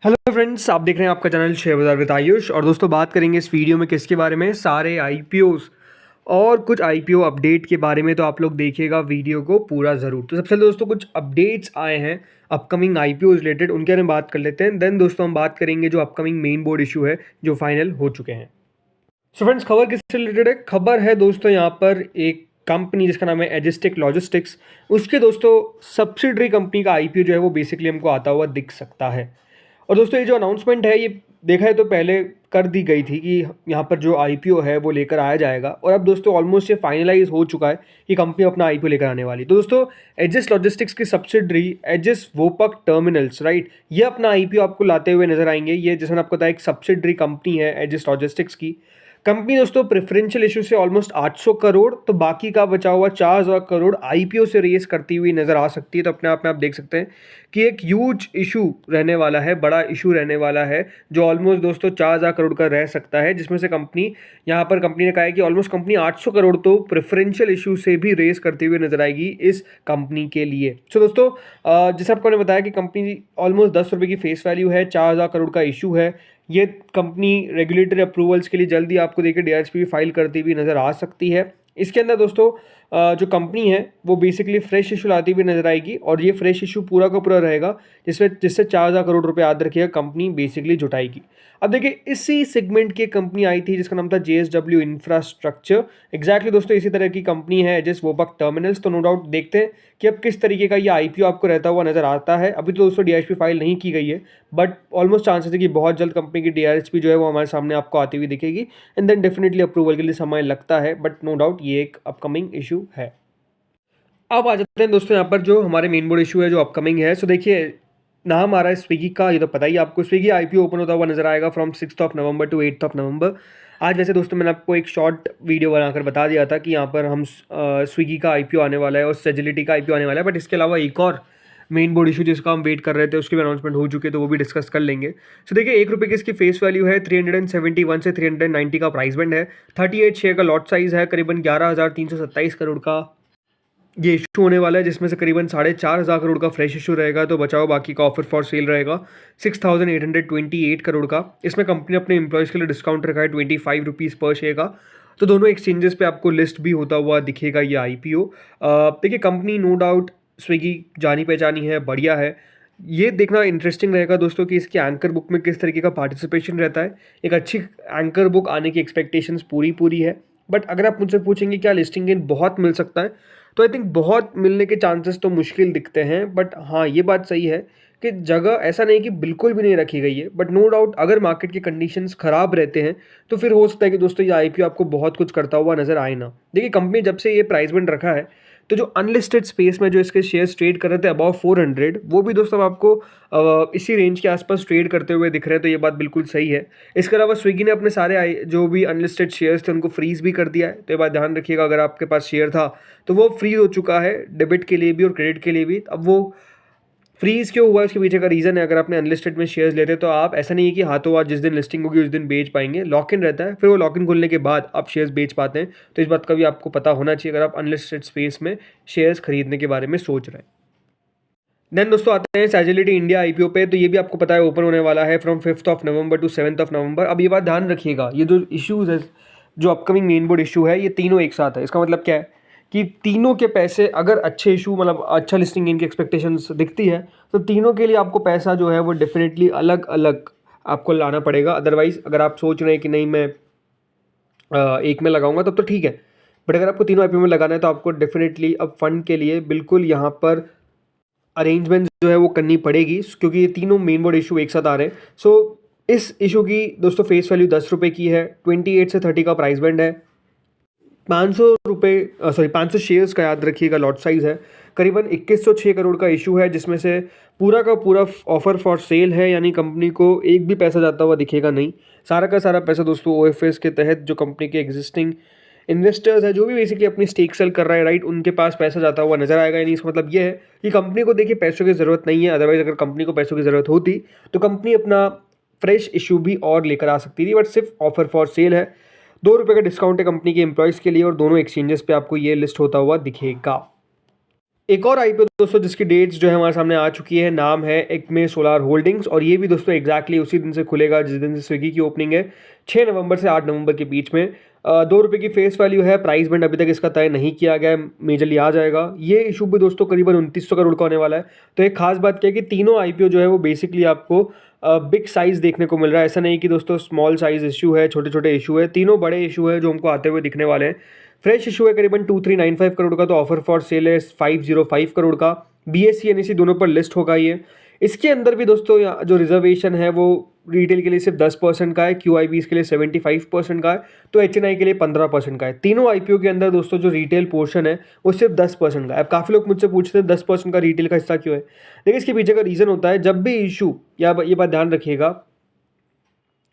Hello friends, आप देख रहे हैं आपका चैनल शेयर बाजार विद आयुष। और दोस्तों बात करेंगे इस वीडियो में किसके बारे में, सारे आईपीओस और कुछ आईपीओ अपडेट के बारे में। तो आप लोग देखिएगा वीडियो को पूरा ज़रूर। तो सबसे पहले दोस्तों कुछ अपडेट्स आए हैं अपकमिंग आईपीओ रिलेटेड, उनके बारे में बात कर लेते हैं। देन दोस्तों हम बात करेंगे जो अपकमिंग मेन बोर्ड इशू है जो फाइनल हो चुके हैं। सो फ्रेंड्स, खबर किससे रिलेटेड है? खबर है दोस्तों यहाँ पर एक कंपनी जिसका नाम है एजिस्टिक लॉजिस्टिक्स, उसके दोस्तों सब्सिडरी कंपनी का आईपीओ जो है वो बेसिकली हमको आता हुआ दिख सकता है। और दोस्तों ये जो अनाउंसमेंट है ये देखा है तो पहले कर दी गई थी कि यहाँ पर जो आईपीओ है वो लेकर आया जाएगा, और अब दोस्तों ऑलमोस्ट ये फाइनलाइज हो चुका है कि कंपनी अपना आईपीओ लेकर आने वाली। तो दोस्तों एजिस लॉजिस्टिक्स की सब्सिडरी एजिस वोपक टर्मिनल्स, राइट, ये अपना आईपीओ आपको लाते हुए नजर आएंगे। ये जैसे मैंने आपको बताया एक सब्सिडरी कंपनी है एजिस लॉजिस्टिक्स की। कंपनी दोस्तों प्रेफरेंशियल इशू से ऑलमोस्ट 800 करोड़, तो बाकी का बचा हुआ 4000 करोड़ आईपीओ से रेस करती हुई नजर आ सकती है। तो अपने आप में आप देख सकते हैं कि एक ह्यूज इशू रहने वाला है, बड़ा इशू रहने वाला है, जो ऑलमोस्ट दोस्तों 4000 करोड़ का रह सकता है, जिसमें से कंपनी यहाँ पर कंपनी ने कहा है कि ऑलमोस्ट कंपनी 800 करोड़ तो प्रेफरेंशियल इशू से भी रेस करती हुई नजर आएगी इस कंपनी के लिए। सो दोस्तों जैसे आपको मैंने बताया कि कंपनी ऑलमोस्ट 10 रुपये की फेस वैल्यू है, 4000 करोड़ का इशू है। ये कंपनी रेगुलेटरी अप्रूवल्स के लिए जल्दी आपको देखिए डीआरएसपी फाइल करती हुई नज़र आ सकती है। इसके अंदर दोस्तों जो कंपनी है वो बेसिकली फ्रेश इशू लाती हुई नजर आएगी, और ये फ्रेश इशू पूरा का पूरा रहेगा जिससे 4000 करोड़ रुपए याद रखिएगा कंपनी बेसिकली जुटाएगी। अब देखिए इसी सेगमेंट की कंपनी आई थी जिसका नाम था जेएसडब्ल्यू इंफ्रास्ट्रक्चर। एग्जैक्टली दोस्तों इसी तरह की कंपनी है एजिस वोपक टर्मिनल्स। तो नो डाउट देखते हैं कि अब किस तरीके का ये आईपीओ आपको रहता हुआ नजर आता है। अभी तो दोस्तों डीआरएसपी फाइल नहीं की गई है, बट ऑलमोस्ट चांसेस है कि बहुत जल्द कंपनी की डीआरएसपी जो है वो हमारे सामने आपको आती हुई दिखेगी, एंड देन डेफिनेटली अप्रूवल के लिए समय लगता है, बट नो डाउट ये एक अपकमिंग इशू है। अब आ जाते हैं दोस्तों यहाँ पर जो हमारे मेन बोर्ड इशू है जो अपकमिंग है। सो देखिए नाम आ रहा है स्विगी का, ये तो पता ही आपको। स्विगी आईपीओ ओपन होता हुआ नजर आएगा फ्रॉम 6 नवंबर टू 8 नवंबर। आज वैसे दोस्तों मैंने आपको एक शॉर्ट वीडियो बनाकर बता दिया था कि यहाँ पर हम स्विगी का आईपीओ आने वाला है और सेजिलिटी का आईपीओ आने वाला है, बट इसके अलावा एक और मेन बोर्ड इशू जिसका हम वेट कर रहे थे उसकी भी अनाउंसमेंट हो चुकी है, तो वो भी डिस्कस कर लेंगे। सो देखिए 1 रुपये की इसकी फेस वैल्यू है, 371 से 390 का प्राइस बैंड है, 38 शेयर का लॉट साइज है, करीबन 11,327 करोड़ का ये इशू होने वाला है, जिसमें से करीबन 4500 करोड़ का फ्रेश इशू रहेगा, तो बचाओ बाकी का ऑफर फॉर सेल रहेगा 6828 करोड़ का। इसमें कंपनी अपने एम्प्लॉयज़ के लिए डिस्काउंट रखा है 25 रुपीज़ पर शेयर का। तो दोनों एक्सचेंजेस पे आपको लिस्ट भी होता हुआ दिखेगा ये आईपीओ। देखिए कंपनी नो डाउट स्विगी जानी पहचानी है, बढ़िया है। ये देखना इंटरेस्टिंग रहेगा दोस्तों कि इसकी एंकर बुक में किस तरीके का पार्टिसिपेशन रहता है। एक अच्छी एंकर बुक आने की एक्सपेक्टेशंस पूरी है, बट अगर आप मुझसे पूछेंगे क्या लिस्टिंग गेन बहुत मिल सकता है, तो आई थिंक बहुत मिलने के चांसेस तो मुश्किल दिखते हैं। बट हाँ ये बात सही है कि जगह ऐसा नहीं कि बिल्कुल भी नहीं रखी गई है, बट नो डाउट अगर मार्केट के कंडीशंस खराब रहते हैं तो फिर हो सकता है कि दोस्तों ये आईपीओ आपको बहुत कुछ करता हुआ नजर आए ना। देखिए कंपनी जब से ये प्राइस बैंड रखा है तो जो अनलिस्टेड स्पेस में जो इसके शेयर्स ट्रेड कर रहे थे अबाउ 400, वो भी दोस्तों आपको इसी रेंज के आसपास ट्रेड करते हुए दिख रहे हैं, तो ये बात बिल्कुल सही है। इसके अलावा स्विगी ने अपने सारे जो भी अनलिस्टेड शेयर्स थे उनको फ्रीज भी कर दिया है, तो ये बात ध्यान रखिएगा। अगर आपके पास शेयर था तो वो फ्रीज हो चुका है, डेबिट के लिए भी और क्रेडिट के लिए भी। अब वो फ्रीज क्यों हुआ है उसके पीछे का रीज़न है, अगर आपने अनलिस्टेड में शेयर्स लेते तो आप ऐसा नहीं है कि हाथों हाथ जिस दिन लिस्टिंग होगी उस दिन बेच पाएंगे, लॉक इन रहता है, फिर वो लॉक इन खुलने के बाद आप शेयर्स बेच पाते हैं। तो इस बात का भी आपको पता होना चाहिए अगर आप अनलिस्टेड स्पेस में शेयर्स खरीदने के बारे में सोच रहे हैं। देन दोस्तों आते हैं सेजिलिटी इंडिया आईपीओ पे। तो ये भी आपको पता है ओपन होने वाला है फ्रॉम 5 नवंबर टू 7 नवंबर। अब ये बात ध्यान रखिएगा, ये जो इश्यूज है जो अपकमिंग मेन बोर्ड इशू है ये तीनों एक साथ है। इसका मतलब क्या है कि तीनों के पैसे अगर अच्छे इशू मतलब अच्छा लिस्टिंग इनकी एक्सपेक्टेशंस दिखती है तो तीनों के लिए आपको पैसा जो है वो डेफिनेटली अलग अलग आपको लाना पड़ेगा। अदरवाइज अगर आप सोच रहे हैं कि नहीं मैं एक में लगाऊंगा तब तो ठीक है, बट अगर आपको तीनों आईपीओ में लगाना है तो आपको डेफिनेटली अब फंड के लिए बिल्कुल यहाँ पर अरेंजमेंट जो है वो करनी पड़ेगी, क्योंकि ये तीनों मेन बोर्ड इशू एक साथ आ रहे हैं। सो इस इशू की दोस्तों फेस वैल्यू 10 रुपये की है, 28 से 30 का प्राइस बैंड है, 500 शेयर्स का याद रखिएगा लॉट साइज है, करीबन 2106 करोड़ का इशू है, जिसमें से पूरा का पूरा ऑफर फॉर सेल है, यानी कंपनी को एक भी पैसा जाता हुआ दिखेगा नहीं। सारा का सारा पैसा दोस्तों ओएफएस के तहत जो कंपनी के एग्जिस्टिंग इन्वेस्टर्स है जो भी बेसिकली अपनी स्टेक सेल कर रहा है, राइट, उनके पास पैसा जाता हुआ नजर आएगा। यानी इसका मतलब ये है कि कंपनी को देखिए पैसों की ज़रूरत नहीं है, अदरवाइज अगर कंपनी को पैसों की ज़रूरत होती तो कंपनी अपना फ्रेश इशू भी और लेकर आ सकती थी, बट सिर्फ ऑफर फॉर सेल है। 2 रुपये का डिस्काउंट है कंपनी के एम्प्लॉयज़ के लिए, और दोनों एक्सचेंजेस पे आपको ये लिस्ट होता हुआ दिखेगा। एक और आईपीओ दोस्तों जिसकी डेट्स जो है हमारे सामने आ चुकी है, नाम है एक्मे सोलार होल्डिंग्स, और ये भी दोस्तों एग्जैक्टली उसी दिन से खुलेगा जिस दिन से स्विगी की ओपनिंग है, 6 नवंबर से 8 नवंबर के बीच में। 2 रुपये की फेस वैल्यू है, प्राइस बैंड अभी तक इसका तय नहीं किया गया है, मेजरली आ जाएगा। ये इशू भी दोस्तों करीबन 2900 करोड़ का होने वाला है। तो एक खास बात क्या है कि तीनों आईपीओ जो है वो बेसिकली आपको बिग साइज़ देखने को मिल रहा है। ऐसा नहीं कि दोस्तों स्मॉल साइज़ इशू है, छोटे छोटे इशू है, तीनों बड़े इशू है जो हमको आते हुए दिखने वाले हैं। फ्रेश इशू है करीबन 2395 करोड़ का, तो ऑफर फॉर सेल है 505 करोड़ का। बीएससी एनएससी दोनों पर लिस्ट होगा ये। इसके अंदर भी दोस्तों जो रिजर्वेशन है वो रिटेल के लिए सिर्फ 10% का है, क्यूआईबीज के लिए 75% का है, तो एचएनआई के लिए 15% का है। तीनों आईपीओ के अंदर दोस्तों जो रिटेल पोर्शन है वो सिर्फ 10% का है। अब काफ़ी लोग मुझसे पूछते हैं 10% का रिटेल का हिस्सा क्यों है। देखिए इसके पीछे का रीज़न होता है, जब भी इशू, या ये बात ध्यान रखिएगा,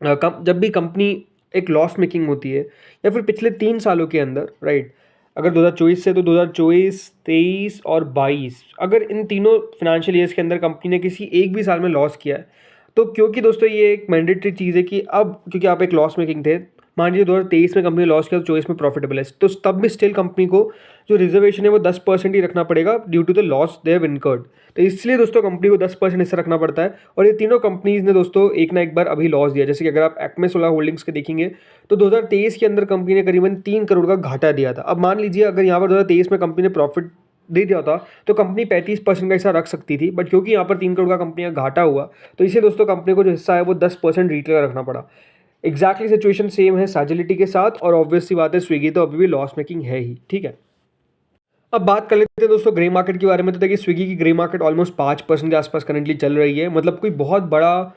जब भी कंपनी एक लॉस मेकिंग होती है, या फिर पिछले 3 सालों के अंदर, राइट, अगर 2024 से, तो 2024, 23 और 22, अगर इन तीनों फाइनेंशियल ईयर्स के अंदर कंपनी ने किसी एक भी साल में लॉस किया है, तो क्योंकि दोस्तों ये एक मैंडेटरी चीज़ है कि अब क्योंकि आप एक लॉस मेकिंग थे, मान लीजिए 2023 में कंपनी लॉस किया तो 24 में प्रॉफिटेबल है, तो तब भी स्टिल कंपनी को जो रिजर्वेशन है वो 10% ही रखना पड़ेगा due to the loss they have incurred. तो इसलिए दोस्तों कंपनी को 10% हिस्सा रखना पड़ता है। और ये तीनों कंपनीज ने दोस्तों एक ना एक बार अभी लॉस दिया। जैसे कि अगर आप एक्मे सोलर होल्डिंग्स के देखेंगे तो 2023 के अंदर कंपनी ने करीबन 3 करोड़ का घाटा दिया था। अब मान लीजिए अगर यहाँ पर 2023 में कंपनी ने प्रॉफिट दे दिया होता तो कंपनी 35% का हिस्सा रख सकती थी, बट क्योंकि यहाँ पर 3 करोड़ का कंपनी का घाटा हुआ, तो इसे दोस्तों कंपनी को जो हिस्सा है वो 10% रिटेल का रखना पड़ा। एग्जैक्टली सिचुएशन सेम है सैजिलिटी के साथ, और ऑब्वियस सी बात है स्विगी तो अभी भी लॉस मेकिंग है ही, ठीक है। अब बात कर लेते हैं दोस्तों ग्रे मार्केट के बारे में। तो देखिए स्विगी की ग्रे मार्केट ऑलमोस्ट 5% के आसपास करंटली चल रही है, मतलब कोई बहुत बड़ा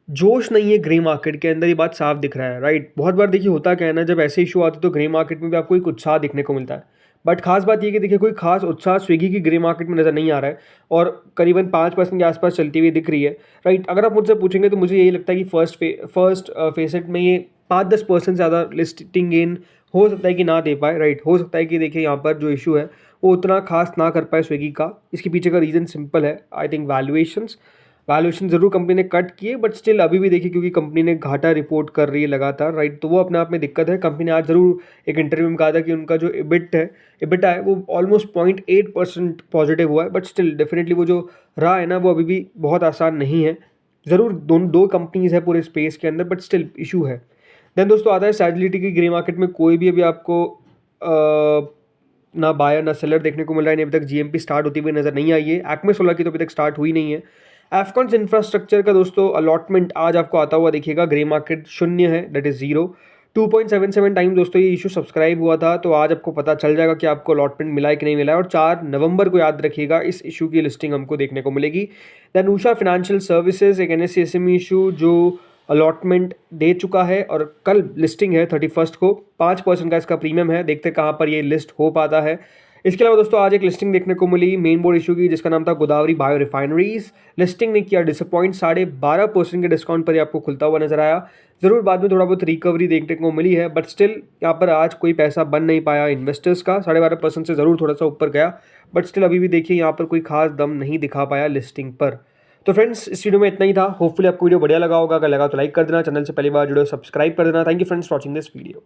जोश नहीं है ग्रे मार्केट के अंदर, ये बात साफ दिख रहा है, राइट। बहुत बार देखिए होता क्या है ना, जब ऐसे इशू आते तो ग्रे मार्केट में भी आपको एक उत्साह दिखने को मिलता है, बट खास बात ये कि देखिए कोई खास उत्साह स्विगी की ग्रे मार्केट में नज़र नहीं आ रहा है, और करीबन 5% के आसपास चलती हुई दिख रही है, राइट। अगर आप मुझसे पूछेंगे तो मुझे यही लगता है कि फर्स्ट फेसेट में ये 5-10% ज़्यादा लिस्टिंग गेन हो सकता है कि ना दे पाए, राइट। हो सकता है कि देखिए यहाँ पर जो इशू है वो उतना खास ना कर पाए स्विगी का। इसके पीछे का रीज़न सिंपल है, आई थिंक वैल्यूएशन ज़रूर कंपनी ने कट किए, बट स्टिल अभी भी देखिए क्योंकि कंपनी ने घाटा रिपोर्ट कर रही है लगातार, राइट, तो वो अपने आप में दिक्कत है। कंपनी ने आज ज़रूर एक इंटरव्यू में कहा था कि उनका जो इबिटा है वो ऑलमोस्ट 0.8% पॉजिटिव हुआ है, बट स्टिल डेफिनेटली वो जो रहा है ना वो अभी भी बहुत आसान नहीं है। ज़रूर दो कंपनीज़ है पूरे स्पेस के अंदर, बट स्टिल इशू है। देन दोस्तों आता है सैजिलिटी की ग्रे मार्केट में कोई भी अभी आपको ना बायर ना सेलर देखने को मिल रहा है, अभी तक जीएमपी स्टार्ट होती हुई नज़र नहीं आई है। एक्मे सोलर की तो अभी तक स्टार्ट हुई नहीं है। एफकॉन्स इंफ्रास्ट्रक्चर का दोस्तों अलॉटमेंट आज आपको आता हुआ देखिएगा, ग्रे मार्केट 0 है, दैट इज़ 0। 2.77 टाइम दोस्तों ये इशू सब्सक्राइब हुआ था, तो आज आपको पता चल जाएगा कि आपको अलॉटमेंट मिला है कि नहीं मिला है, और 4 नवंबर को याद रखिएगा इस इशू की लिस्टिंग हमको देखने को मिलेगी। दैन उषा फाइनेंशियल सर्विसेज, एक एनएससी एसएमई इशू जो अलॉटमेंट दे चुका है, और कल लिस्टिंग है 31 को, 5% का इसका प्रीमियम है, देखते कहाँ पर ये लिस्ट हो पाता है। इसके अलावा दोस्तों आज एक लिस्टिंग देखने को मिली मेन बोर्ड इशू की, जिसका नाम था गोदावरी बायो रिफाइनरीज। लिस्टिंग ने किया डिसअपॉइंट, 12.5% के डिस्काउंट पर ही आपको खुलता हुआ नजर आया। ज़रूर बाद में थोड़ा बहुत रिकवरी देखने को मिली है, बट स्टिल यहाँ पर आज कोई पैसा बन नहीं पाया इन्वेस्टर्स का। 12.5% से ज़रूर थोड़ा सा ऊपर गया, बट स्टिल अभी भी देखिए यहाँ पर कोई खास दम नहीं दिखा पाया लिस्टिंग पर। तो फ्रेंड्स इस वीडियो में इतना ही था। होपफुली आपको वीडियो बढ़िया लगा होगा, अगर लगा तो लाइक कर देना, चैनल से पहली बार जुड़े हो सब्सक्राइब कर देना। Thank you friends for watching this video.